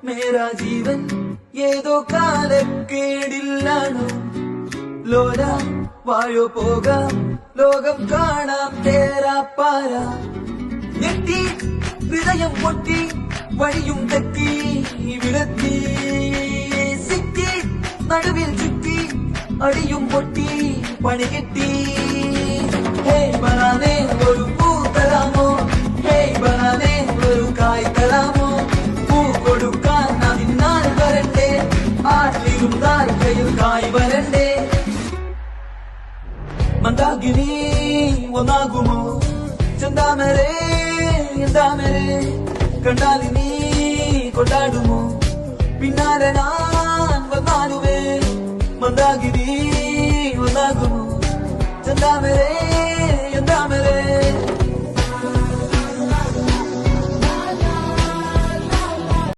മേരാ ജീവൻ ഏതോ കാലക്കേടില്ലാണോ ലോല വായോ പോകാം ലോകം കാണാം തേരാപ്പാര ഞെട്ടി ഹൃദയം പൊട്ടി വഴിയും തെറ്റി വിടത്തി സിറ്റി നടുവിൽ ചുറ്റി അടിയും പൊട്ടി പണി കെട്ടി ഹേ ബനാനെ ഒരു പൂ തരാമോ ഹേ ബനാനെ ഒരു കായ് തരാമോ പൂ കൊടുക്കാൻ നാൾ വരണ്ടേ ആറ്റിരുന്നാൽ കയ്യിൽ കായ് വരണ്ടേ മന്ദാകിനി ഒന്നാകുമോ ചെന്താമരേ എന്താമരേ കണ്ടാലിനി കൊണ്ടാടുമോ പിന്നാലെ ഞാൻ വന്നാലുമേ മന്ദാകിനി ഒന്നാകുമോ ചെന്താമരേ